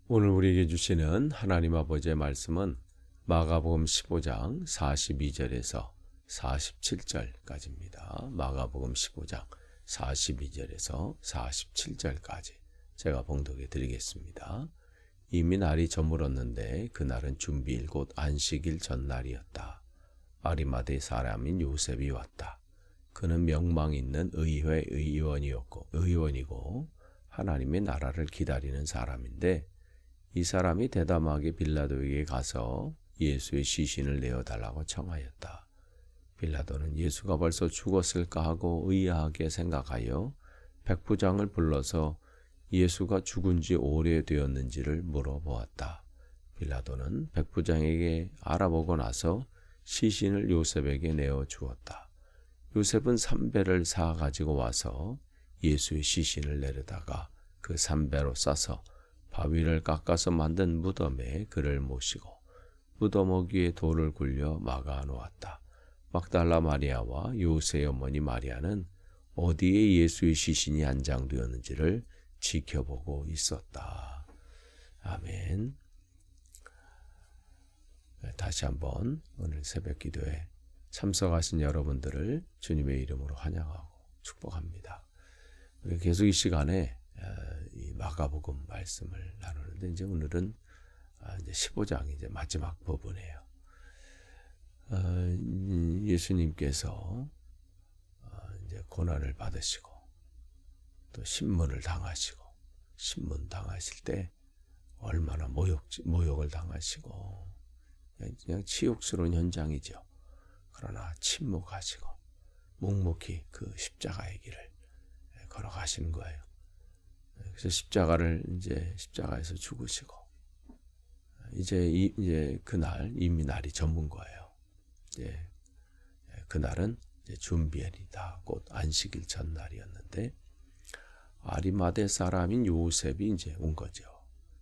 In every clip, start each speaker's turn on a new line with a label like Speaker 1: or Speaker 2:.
Speaker 1: 오늘 우리에게 주시는 하나님 아버지의 말씀은 마가복음 15장 42절에서 47절까지입니다. 마가복음 15장 42절에서 47절까지 제가 봉독해 드리겠습니다. 이미 날이 저물었는데 그날은 준비일 곧 안식일 전날이었다. 아리마대 사람인 요셉이 왔다. 그는 명망 있는 의회 의원이고 하나님의 나라를 기다리는 사람인데 이 사람이 대담하게 빌라도에게 가서 예수의 시신을 내어달라고 청하였다. 빌라도는 예수가 벌써 죽었을까 하고 의아하게 생각하여 백부장을 불러서 예수가 죽은 지 오래되었는지를 물어보았다. 빌라도는 백부장에게 알아보고 나서 시신을 요셉에게 내어주었다. 요셉은 삼배를 사가지고 와서 예수의 시신을 내려다가 그 삼배로 싸서 바위를 깎아서 만든 무덤에 그를 모시고 무덤 어귀에 돌을 굴려 막아 놓았다. 막달라 마리아와 요새의 어머니 마리아는 어디에 예수의 시신이 안장되었는지를 지켜보고 있었다. 아멘. 다시 한번 오늘 새벽 기도에 참석하신 여러분들을 주님의 이름으로 환영하고 축복합니다. 우리 계속 이 시간에 이 마가복음 말씀을 나누는데 이제 오늘은 이제 15장 이제 마지막 부분이에요. 예수님께서 이제 고난을 받으시고 또 신문을 당하시고 신문 당하실 때 얼마나 모욕을 당하시고 그냥 치욕스러운 현장이죠. 그러나 침묵하시고 묵묵히 그 십자가의 길을 걸어가시는 거예요. 그래서 십자가에서 죽으시고 이제 그날 이미 날이 저문 거예요. 이제 그날은 이제 준비일이다. 곧 안식일 전날이었는데 아리마대 사람인 요셉이 이제 온 거죠.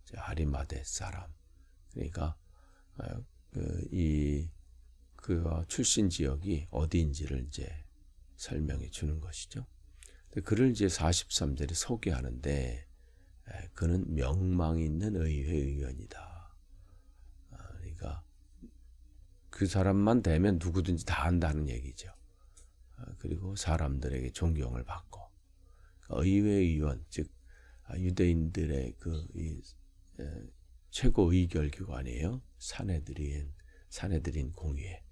Speaker 1: 이제 아리마대 사람. 그러니까 그 출신 지역이 어디인지를 이제 설명해 주는 것이죠. 그를 이제 43절에 소개하는데 그는 명망 있는 의회 의원이다. 그러니까 그 사람만 되면 누구든지 다 한다는 얘기죠. 그리고 사람들에게 존경을 받고 의회 의원 즉 유대인들의 최고 의결 기관이에요. 사내들인 공의회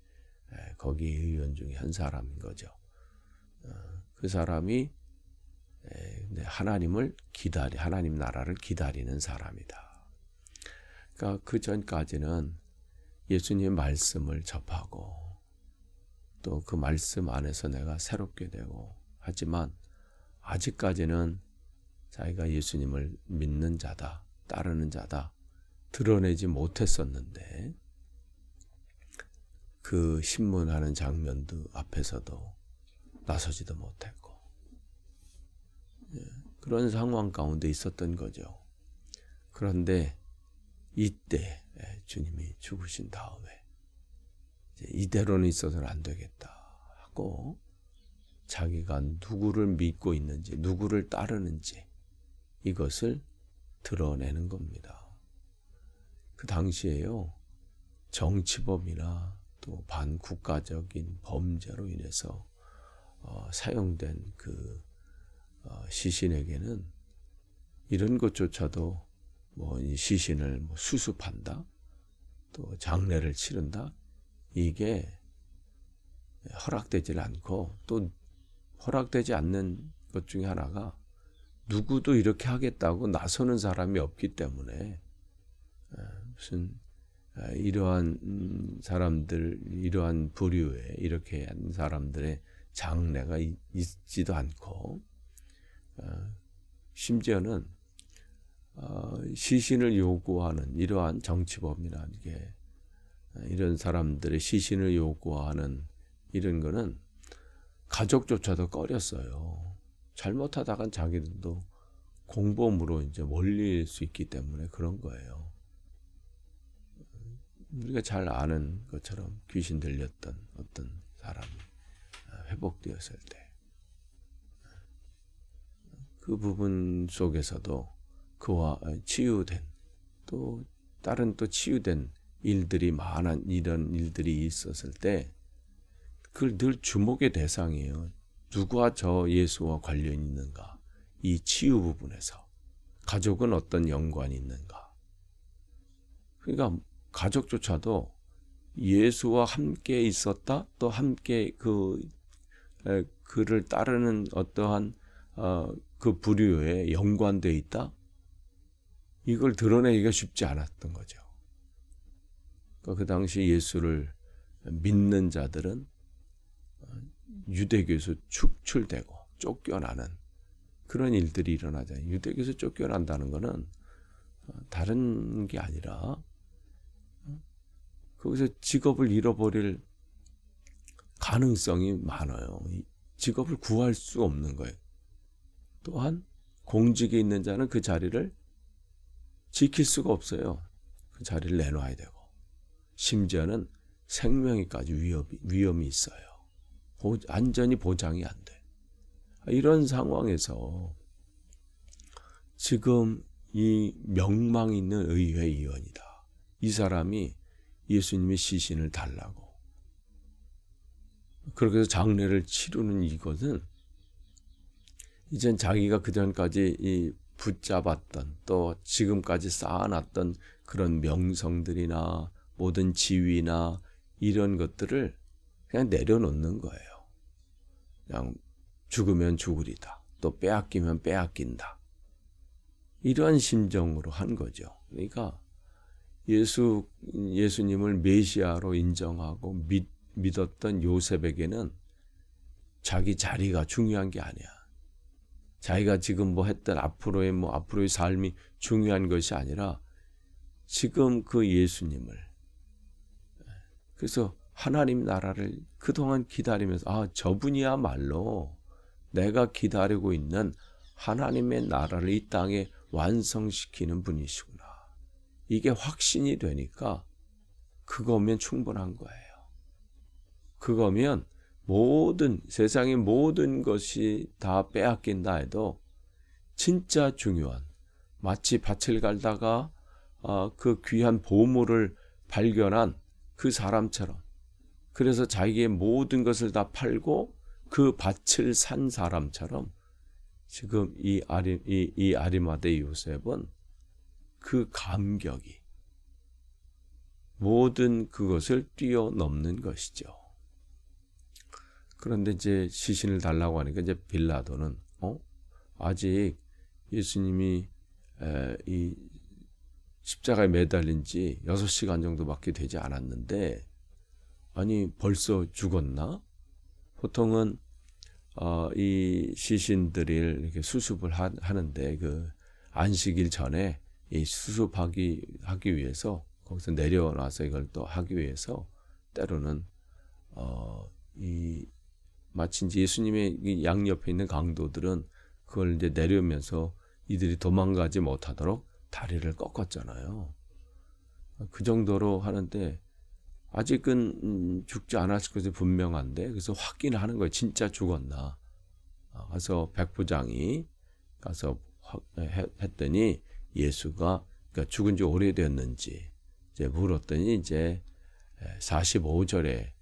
Speaker 1: 거기 의원 중에 한 사람인 거죠. 그 사람이 하나님 나라를 기다리는 사람이다. 그러니까 그 전까지는 예수님의 말씀을 접하고 또 그 말씀 안에서 내가 새롭게 되고 하지만 아직까지는 자기가 예수님을 믿는 자다, 따르는 자다 드러내지 못했었는데 그 신문하는 장면도 앞에서도 나서지도 못했고 그런 상황 가운데 있었던 거죠. 그런데 이때 주님이 죽으신 다음에 이대로는 있어서는 안 되겠다 하고 자기가 누구를 믿고 있는지 누구를 따르는지 이것을 드러내는 겁니다. 그 당시에요. 정치범이나 또 반국가적인 범죄로 인해서 사용된 그 시신에게는 이런 것조차도 이 시신을 수습한다, 또 장례를 치른다 이게 허락되질 않고 또 허락되지 않는 것 중에 하나가 누구도 이렇게 하겠다고 나서는 사람이 없기 때문에 무슨 이러한 부류에 이렇게 한 사람들의 장례가 있지도 않고 심지어는 시신을 요구하는 이러한 정치범이나 이런 사람들의 시신을 요구하는 이런 거는 가족조차도 꺼렸어요. 잘못하다간 자기들도 공범으로 이제 몰릴 수 있기 때문에 그런 거예요. 우리가 잘 아는 것처럼 귀신 들렸던 어떤 사람이 회복되었을 때 그 부분 속에서도 그와 치유된 또 다른 또 치유된 일들이 많은 이런 일들이 있었을 때 그걸 늘 주목의 대상이에요. 누가 저 예수와 관련이 있는가? 이 치유 부분에서 가족은 어떤 연관이 있는가? 그러니까 가족조차도 예수와 함께 있었다, 또 함께 그를 따르는 어떠한 그 부류에 연관되어 있다. 이걸 드러내기가 쉽지 않았던 거죠. 그 당시 예수를 믿는 자들은 유대교에서 축출되고 쫓겨나는 그런 일들이 일어나잖아요. 유대교에서 쫓겨난다는 것은 다른 게 아니라 거기서 직업을 잃어버릴 가능성이 많아요. 직업을 구할 수 없는 거예요. 또한 공직에 있는 자는 그 자리를 지킬 수가 없어요. 그 자리를 내놔야 되고 심지어는 생명에까지 위험이 있어요. 안전이 보장이 안 돼. 이런 상황에서 지금 이 명망 있는 의회의원이다. 이 사람이 예수님의 시신을 달라고 그렇게 해서 장례를 치르는 이것은 이젠 자기가 그전까지 붙잡았던 또 지금까지 쌓아놨던 그런 명성들이나 모든 지위나 이런 것들을 그냥 내려놓는 거예요. 그냥 죽으면 죽으리다. 또 빼앗기면 빼앗긴다. 이러한 심정으로 한 거죠. 그러니까 예수님을 메시아로 인정하고 믿었던 요셉에게는 자기 자리가 중요한 게 아니야. 자기가 지금 했던 앞으로의 삶이 중요한 것이 아니라 지금 그 예수님을, 그래서 하나님 나라를 그동안 기다리면서 저분이야말로 내가 기다리고 있는 하나님의 나라를 이 땅에 완성시키는 분이시구나. 이게 확신이 되니까 그거면 충분한 거예요. 그거면 세상의 모든 것이 다 빼앗긴다 해도 진짜 중요한, 마치 밭을 갈다가 그 귀한 보물을 발견한 그 사람처럼, 그래서 자기의 모든 것을 다 팔고 그 밭을 산 사람처럼 지금 이 아리마대 요셉은 그 감격이 모든 그것을 뛰어넘는 것이죠. 그런데 이제 시신을 달라고 하니까 이제 빌라도는 아직 예수님이 이 십자가에 매달린 지 6시간 정도밖에 되지 않았는데 아니 벌써 죽었나? 보통은 이 시신들을 이렇게 수습을 하는데 그 안식일 전에 이 수습하기 위해서 거기서 내려놔서 이걸 또 하기 위해서 때로는 마치 이제 예수님의 양옆에 있는 강도들은 그걸 이제 내려오면서 이들이 도망가지 못하도록 다리를 꺾었잖아요. 그 정도로 하는데 아직은 죽지 않았을 것이 분명한데 그래서 확인하는 거예요. 진짜 죽었나. 가서 백부장이 가서 했더니 예수가 그러니까 죽은 지 오래됐는지 이제 물었더니 이제 45절에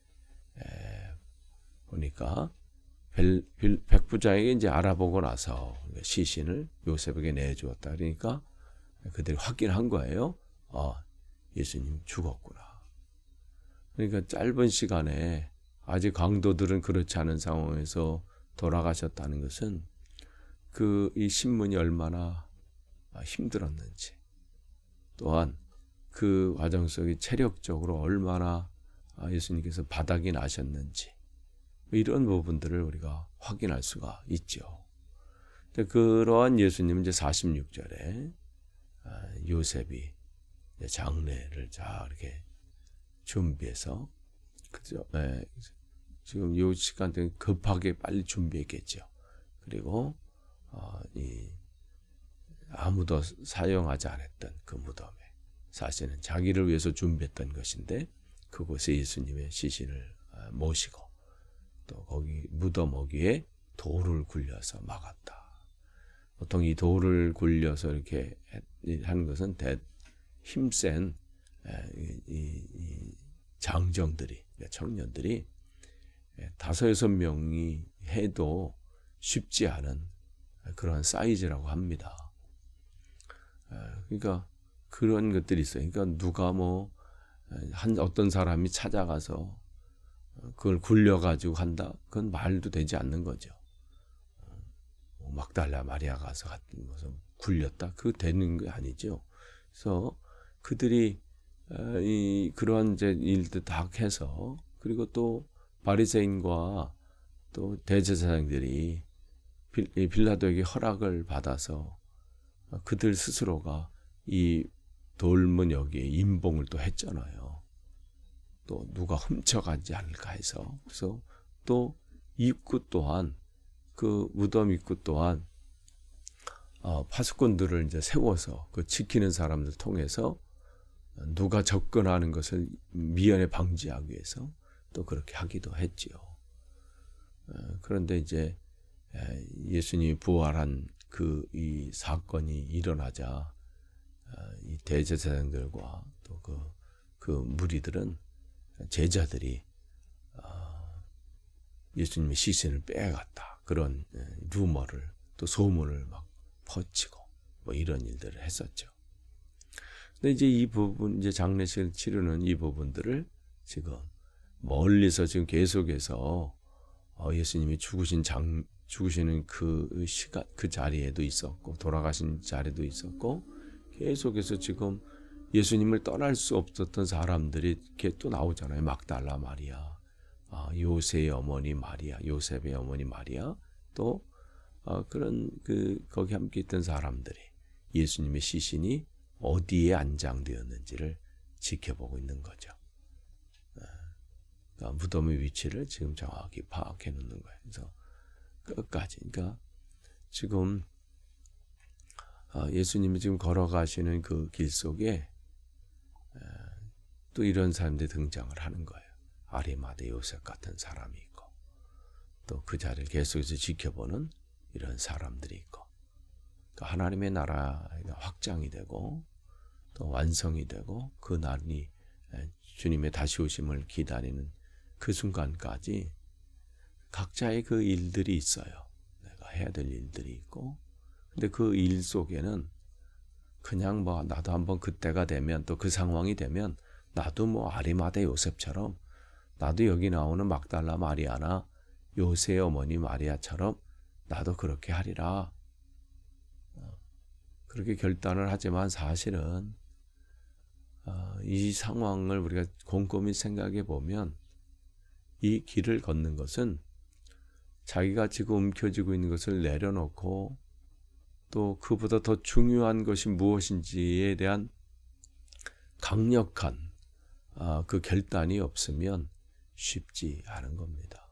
Speaker 1: 보니까 백부장에게 이제 알아보고 나서 시신을 요셉에게 내주었다. 그러니까 그들이 확인한 거예요. 예수님 죽었구나. 그러니까 짧은 시간에 아직 강도들은 그렇지 않은 상황에서 돌아가셨다는 것은 이 신문이 얼마나 힘들었는지, 또한 그 과정 속에 체력적으로 얼마나 예수님께서 바닥이 나셨는지 이런 부분들을 우리가 확인할 수가 있죠. 그러한 예수님은 이제 46절에 요셉이 장례를 자 이렇게 준비해서 그죠? 지금 이 시간대 급하게 빨리 준비했겠죠. 그리고 아무도 사용하지 않았던 그 무덤에 사실은 자기를 위해서 준비했던 것인데 그곳에 예수님의 시신을 모시고 또 거기 무덤 어귀에 돌을 굴려서 막았다. 보통 이 돌을 굴려서 이렇게 하는 것은 힘센 이 장정들이, 청년들이 5-6명이 해도 쉽지 않은 그런 사이즈라고 합니다. 그러니까 그런 것들이 있어요. 그러니까 누가 어떤 사람이 찾아가서 그걸 굴려가지고 한다? 그건 말도 되지 않는 거죠. 막달라 마리아 가서 같은 것을 굴렸다? 그거 되는 게 아니죠. 그래서 그들이 그러한 이제 일들 다 해서, 그리고 또 바리새인과 또 대제사장들이 빌라도에게 허락을 받아서 그들 스스로가 이 돌문 여기에 임봉을 또 했잖아요. 또 누가 훔쳐가지 않을까 해서. 그래서 또 입구 또한, 그 무덤 입구 또한 파수꾼들을 이제 세워서 그 지키는 사람들 통해서 누가 접근하는 것을 미연에 방지하기 위해서 또 그렇게 하기도 했지요. 그런데 이제 예수님이 부활한 이 사건이 일어나자 이 대제사장들과 또 그 무리들은, 제자들이 예수님의 시신을 빼앗았다, 그런 루머를, 또 소문을 막 퍼치고 이런 일들을 했었죠. 근데 이제 이 부분, 이제 장례식을 치르는 이 부분들을 지금 멀리서 지금 계속해서 예수님이 죽으시는 그 시간, 그 자리에도 있었고, 돌아가신 자리도 있었고, 계속해서 지금 예수님을 떠날 수 없었던 사람들이 이렇게 또 나오잖아요. 막달라 마리아, 요셉의 어머니 마리아, 또 그런 거기 함께 있던 사람들이 예수님의 시신이 어디에 안장되었는지를 지켜보고 있는 거죠. 그러니까 무덤의 위치를 지금 정확히 파악해 놓는 거예요. 그래서 끝까지, 그러니까 지금 예수님이 지금 걸어가시는 그 길 속에 또 이런 사람들이 등장을 하는 거예요. 아리마대 요셉 같은 사람이 있고, 또 그 자리를 계속해서 지켜보는 이런 사람들이 있고, 그러니까 하나님의 나라가 확장이 되고 또 완성이 되고, 그 날이 주님의 다시 오심을 기다리는 그 순간까지 각자의 그 일들이 있어요. 내가 해야 될 일들이 있고, 근데 그 일 속에는 그냥 나도 한번 그때가 되면, 또 그 상황이 되면 나도 아리마대 요셉처럼, 나도 여기 나오는 막달라 마리아나 요셉의 어머니 마리아처럼 나도 그렇게 하리라, 그렇게 결단을 하지만, 사실은 이 상황을 우리가 곰곰이 생각해 보면 이 길을 걷는 것은 자기가 지금 움켜쥐고 있는 것을 내려놓고, 또 그보다 더 중요한 것이 무엇인지에 대한 강력한 그 결단이 없으면 쉽지 않은 겁니다.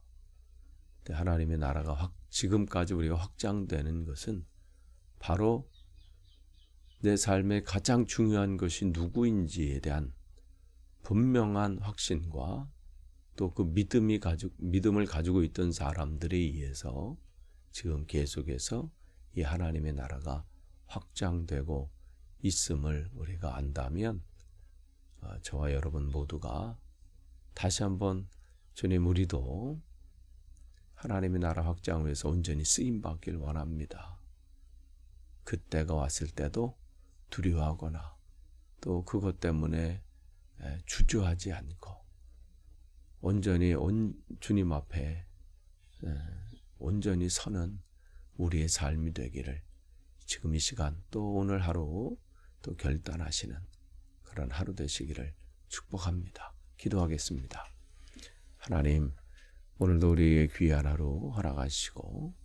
Speaker 1: 하나님의 나라가 지금까지 우리가 확장되는 것은 바로 내 삶의 가장 중요한 것이 누구인지에 대한 분명한 확신과, 또 그 믿음을 가지고 있던 사람들에 의해서 지금 계속해서 이 하나님의 나라가 확장되고 있음을 우리가 안다면, 저와 여러분 모두가 다시 한번 주님, 우리도 하나님의 나라 확장을 위해서 온전히 쓰임받길 원합니다. 그때가 왔을 때도 두려워하거나 또 그것 때문에 주저하지 않고 온전히 주님 앞에 온전히 서는 우리의 삶이 되기를, 지금 이 시간 또 오늘 하루 또 결단하시는 그런 하루 되시기를 축복합니다. 기도하겠습니다. 하나님, 오늘도 우리의 귀한 하루 허락하시고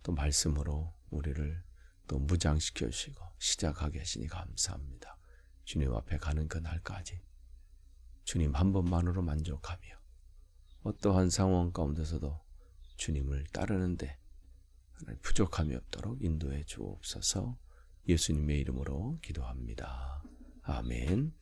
Speaker 1: 또 말씀으로 우리를 또 무장시켜 주시고 시작하게 하시니 감사합니다. 주님 앞에 가는 그날까지 주님 한 번만으로 만족하며 어떠한 상황 가운데서도 주님을 따르는데 부족함이 없도록 인도해 주옵소서. 예수님의 이름으로 기도합니다. 아멘.